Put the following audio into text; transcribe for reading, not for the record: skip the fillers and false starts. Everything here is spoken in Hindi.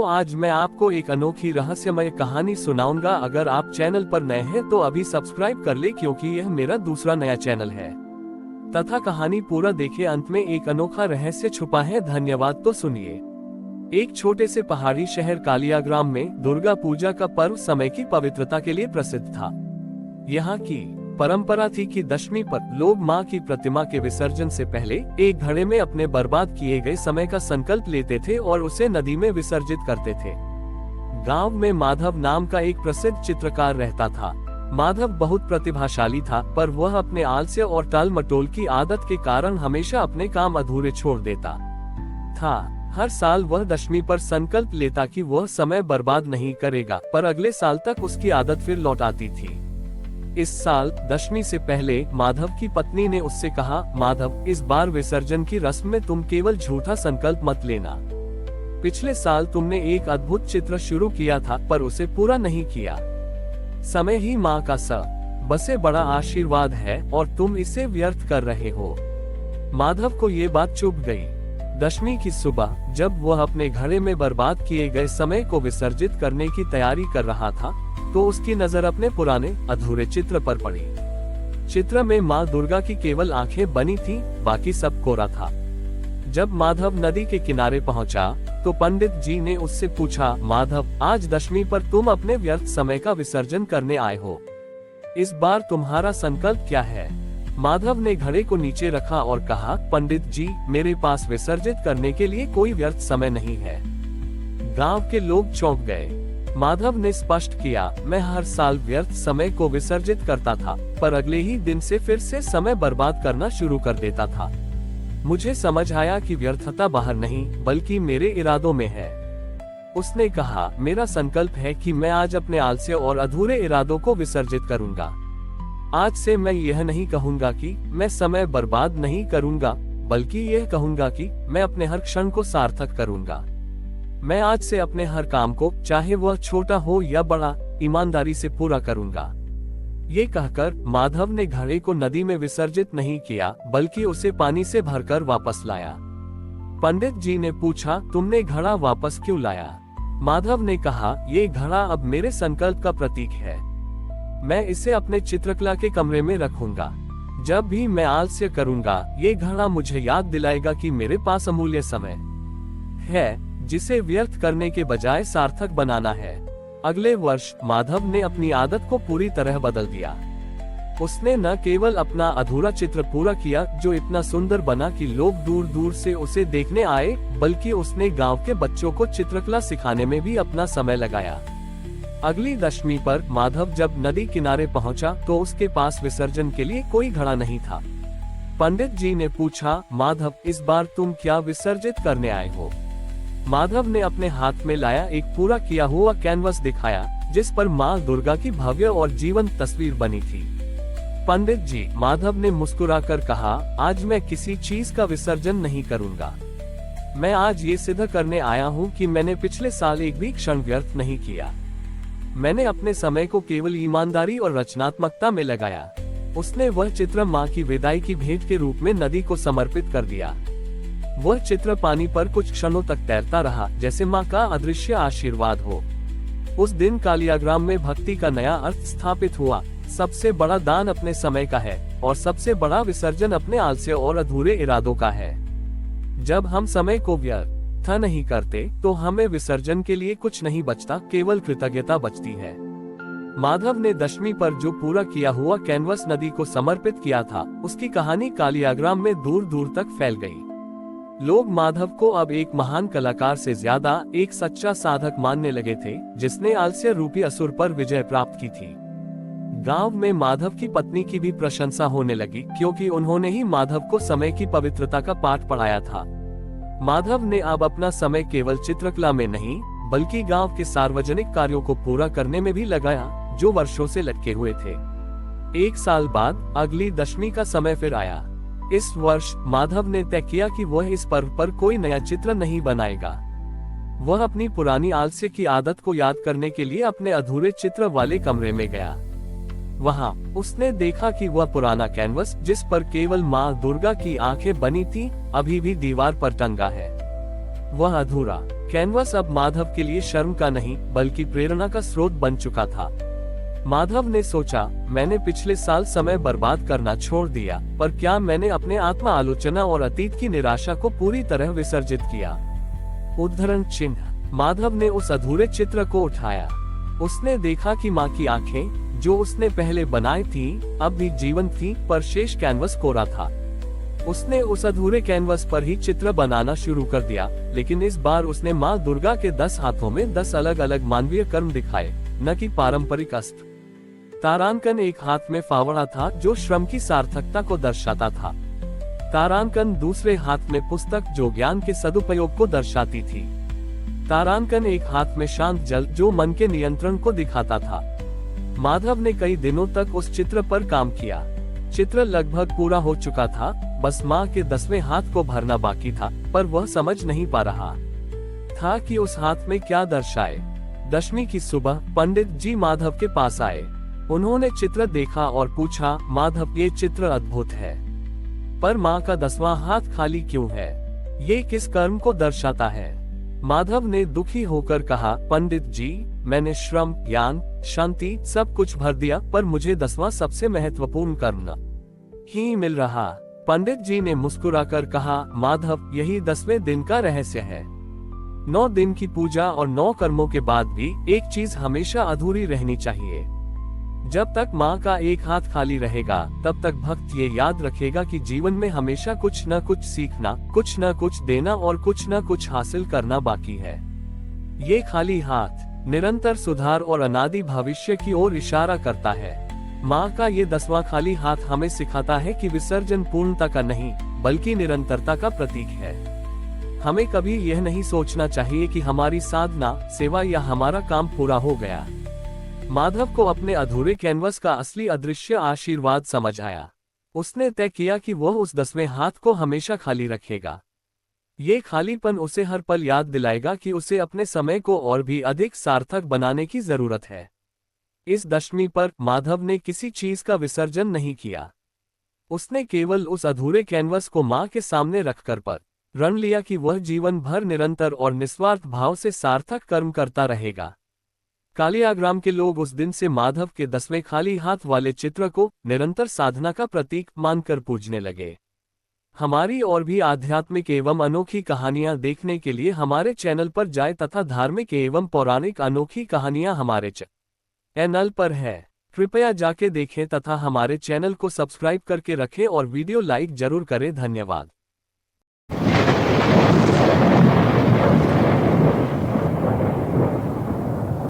तो आज मैं आपको एक अनोखी रहस्यमय कहानी सुनाऊंगा। अगर आप चैनल पर नए हैं तो अभी सब्सक्राइब कर ले, क्योंकि यह मेरा दूसरा नया चैनल है। तथा कहानी पूरा देखे, अंत में एक अनोखा रहस्य छुपा है। धन्यवाद। तो सुनिए। एक छोटे से पहाड़ी शहर कालियाग्राम में दुर्गा पूजा का पर्व समय की पवित्रता के लिए प्रसिद्ध था। यहाँ की परंपरा थी कि दशमी पर लोग मां की प्रतिमा के विसर्जन से पहले एक घड़े में अपने बर्बाद किए गए समय का संकल्प लेते थे और उसे नदी में विसर्जित करते थे। गांव में माधव नाम का एक प्रसिद्ध चित्रकार रहता था। माधव बहुत प्रतिभाशाली था, पर वह अपने आलस्य और टाल मटोल की आदत के कारण हमेशा अपने काम अधूरे छोड़ देता था। हर साल वह दशमी पर संकल्प लेता कि वह समय बर्बाद नहीं करेगा, पर अगले साल तक उसकी आदत फिर लौट आती थी। इस साल दशमी से पहले माधव की पत्नी ने उससे कहा, माधव, इस बार विसर्जन की रस्म में तुम केवल झूठा संकल्प मत लेना। पिछले साल तुमने एक अद्भुत चित्र शुरू किया था, पर उसे पूरा नहीं किया। समय ही माँ का सबसे बड़ा आशीर्वाद है और तुम इसे व्यर्थ कर रहे हो। माधव को ये बात चुभ गई। दशमी की सुबह जब वह अपने घड़े में बर्बाद किए गए समय को विसर्जित करने की तैयारी कर रहा था, तो उसकी नजर अपने पुराने अधूरे चित्र पर पड़ी। चित्र में माँ दुर्गा की केवल आंखें बनी थी, बाकी सब कोरा था। जब माधव नदी के किनारे पहुंचा, तो पंडित जी ने उससे पूछा, माधव, आज दशमी पर तुम अपने व्यर्थ समय का विसर्जन करने आए हो। इस बार तुम्हारा संकल्प क्या है? माधव ने घड़े को नीचे रखा और कहा, पंडित जी, मेरे पास विसर्जित करने के लिए कोई व्यर्थ समय नहीं है। गांव के लोग चौंक गए। माधव ने स्पष्ट किया, मैं हर साल व्यर्थ समय को विसर्जित करता था, पर अगले ही दिन से फिर से समय बर्बाद करना शुरू कर देता था। मुझे समझ आया कि व्यर्थता बाहर नहीं, बल्कि मेरे इरादों में है। उसने कहा, मेरा संकल्प है कि मैं आज अपने आलस्य और अधूरे इरादों को विसर्जित करूंगा। आज से मैं यह नहीं कहूंगा कि मैं समय बर्बाद नहीं करूंगा, बल्कि यह कहूंगा कि मैं अपने हर क्षण को सार्थक करूंगा। मैं आज से अपने हर काम को, चाहे वह छोटा हो या बड़ा, ईमानदारी से पूरा करूंगा। ये कहकर माधव ने घड़े को नदी में विसर्जित नहीं किया, बल्कि उसे पानी से भरकर वापस लाया। पंडित जी ने पूछा, तुमने घड़ा वापस क्यों लाया? माधव ने कहा, ये घड़ा अब मेरे संकल्प का प्रतीक है। मैं इसे अपने चित्रकला के कमरे में रखूंगा। जब भी मैं आलस्य करूंगा, ये घड़ा मुझे याद दिलाएगा कि मेरे पास अमूल्य समय है, जिसे व्यर्थ करने के बजाय सार्थक बनाना है। अगले वर्ष माधव ने अपनी आदत को पूरी तरह बदल दिया। उसने न केवल अपना अधूरा चित्र पूरा किया, जो इतना सुंदर बना कि लोग दूर दूर से उसे देखने आए, बल्कि उसने गांव के बच्चों को चित्रकला सिखाने में भी अपना समय लगाया। अगली दशमी पर माधव जब नदी किनारे पहुंचा, तो उसके पास विसर्जन के लिए कोई घड़ा नहीं था। पंडित जी ने पूछा, माधव, इस बार तुम क्या विसर्जित करने आए हो? माधव ने अपने हाथ में लाया एक पूरा किया हुआ कैनवस दिखाया, जिस पर माँ दुर्गा की भव्य और जीवंत तस्वीर बनी थी। पंडित जी, माधव ने मुस्कुराकर कहा, आज मैं किसी चीज का विसर्जन नहीं करूंगा। मैं आज ये सिद्ध करने आया हूँ कि मैंने पिछले साल एक भी क्षण व्यर्थ नहीं किया। मैंने अपने समय को केवल ईमानदारी और रचनात्मकता में लगाया। उसने वह चित्र माँ की विदाई की भेंट के रूप में नदी को समर्पित कर दिया। वह चित्र पानी पर कुछ क्षणों तक तैरता रहा, जैसे माँ का अदृश्य आशीर्वाद हो। उस दिन कालियाग्राम में भक्ति का नया अर्थ स्थापित हुआ। सबसे बड़ा दान अपने समय का है, और सबसे बड़ा विसर्जन अपने आलस्य और अधूरे इरादों का है। जब हम समय को व्यर्थ नहीं करते, तो हमें विसर्जन के लिए कुछ नहीं बचता, केवल कृतज्ञता बचती है। माधव ने दशमी पर जो पूरा किया हुआ कैनवस नदी को समर्पित किया था, उसकी कहानी कालियाग्राम में दूर दूर तक फैल गई। लोग माधव को अब एक महान कलाकार से ज्यादा एक सच्चा साधक मानने लगे थे, जिसने आलस्य रूपी असुर पर विजय प्राप्त की थी। गांव में माधव की पत्नी की भी प्रशंसा होने लगी, क्योंकि उन्होंने ही माधव को समय की पवित्रता का पाठ पढ़ाया था। माधव ने अब अपना समय केवल चित्रकला में नहीं, बल्कि गांव के सार्वजनिक कार्यों को पूरा करने में भी लगाया, जो वर्षों से लटके हुए थे। एक साल बाद अगली दशमी का समय फिर आया। इस वर्ष माधव ने तय किया कि वह इस पर्व पर कोई नया चित्र नहीं बनाएगा। वह अपनी पुरानी आलस्य की आदत को याद करने के लिए अपने अधूरे चित्र वाले कमरे में गया। वहां उसने देखा कि वह पुराना कैनवस, जिस पर केवल माँ दुर्गा की आंखें बनी थी, अभी भी दीवार पर टंगा है। वह अधूरा कैनवस अब माधव के लिए शर्म का नहीं बल्कि प्रेरणा का स्रोत बन चुका था। माधव ने सोचा, मैंने पिछले साल समय बर्बाद करना छोड़ दिया, पर क्या मैंने अपने आत्मा आलोचना और अतीत की निराशा को पूरी तरह विसर्जित किया? उद्धरण चिन्ह। माधव ने उस अधूरे चित्र को उठाया। उसने देखा कि माँ की आंखें, जो उसने पहले बनाई थी, अब भी जीवंत थी, पर शेष कैनवस कोरा था। उसने उस अधूरे कैनवस पर ही चित्र बनाना शुरू कर दिया, लेकिन इस बार उसने माँ दुर्गा के 10 हाथों में 10 अलग अलग मानवीय कर्म दिखाए, न कि पारंपरिक अस्त्र। तारांकन एक हाथ में फावड़ा था, जो श्रम की सार्थकता को दर्शाता था। तारांकन दूसरे हाथ में पुस्तक, जो ज्ञान के सदुपयोग को दर्शाती थी। तारांकन एक हाथ में शांत जल, जो मन के नियंत्रण को दिखाता था। माधव ने कई दिनों तक उस चित्र पर काम किया। चित्र लगभग पूरा हो चुका था, बस माँ के 10वें हाथ को भरना बाकी था, पर वह समझ नहीं पा रहा था कि उस हाथ में क्या दर्शाए। 10वीं की सुबह पंडित जी माधव के पास आए। उन्होंने चित्र देखा और पूछा, माधव, ये चित्र अद्भुत है, पर माँ का 10वां हाथ खाली क्यों है? ये किस कर्म को दर्शाता है? माधव ने दुखी होकर कहा, पंडित जी, मैंने श्रम, ज्ञान, शांति सब कुछ भर दिया, पर मुझे 10वां सबसे महत्वपूर्ण कर्म ही मिल रहा। पंडित जी ने मुस्कुराकर कहा, माधव, यही 10वें दिन का रहस्य है। 9 दिन की पूजा और 9 कर्मों के बाद भी एक चीज हमेशा अधूरी रहनी चाहिए। जब तक माँ का एक हाथ खाली रहेगा, तब तक भक्त ये याद रखेगा कि जीवन में हमेशा कुछ न कुछ सीखना, कुछ न कुछ देना और कुछ न कुछ हासिल करना बाकी है। ये खाली हाथ निरंतर सुधार और अनादि भविष्य की ओर इशारा करता है। माँ का ये 10वां खाली हाथ हमें सिखाता है कि विसर्जन पूर्णता का नहीं, बल्कि निरंतरता का प्रतीक है। हमें कभी यह नहीं सोचना चाहिए कि हमारी साधना, सेवा या हमारा काम पूरा हो गया। माधव को अपने अधूरे कैनवस का असली अदृश्य आशीर्वाद समझ आया। उसने तय किया कि वह उस 10वें हाथ को हमेशा खाली रखेगा। ये खालीपन उसे हर पल याद दिलाएगा कि उसे अपने समय को और भी अधिक सार्थक बनाने की जरूरत है। इस दशमी पर माधव ने किसी चीज का विसर्जन नहीं किया। उसने केवल उस अधूरे कैनवस को माँ के सामने रखकर रण लिया कि वह जीवन भर निरंतर और निस्वार्थ भाव से सार्थक कर्म करता रहेगा। कालियाग्राम के लोग उस दिन से माधव के 10वें खाली हाथ वाले चित्र को निरंतर साधना का प्रतीक मानकर पूजने लगे। हमारी और भी आध्यात्मिक एवं अनोखी कहानियां देखने के लिए हमारे चैनल पर जाएं तथा धार्मिक एवं पौराणिक अनोखी कहानियां हमारे चैनल पर है। कृपया जाके देखें तथा हमारे चैनल को सब्सक्राइब करके रखें और वीडियो लाइक जरूर करें। धन्यवाद।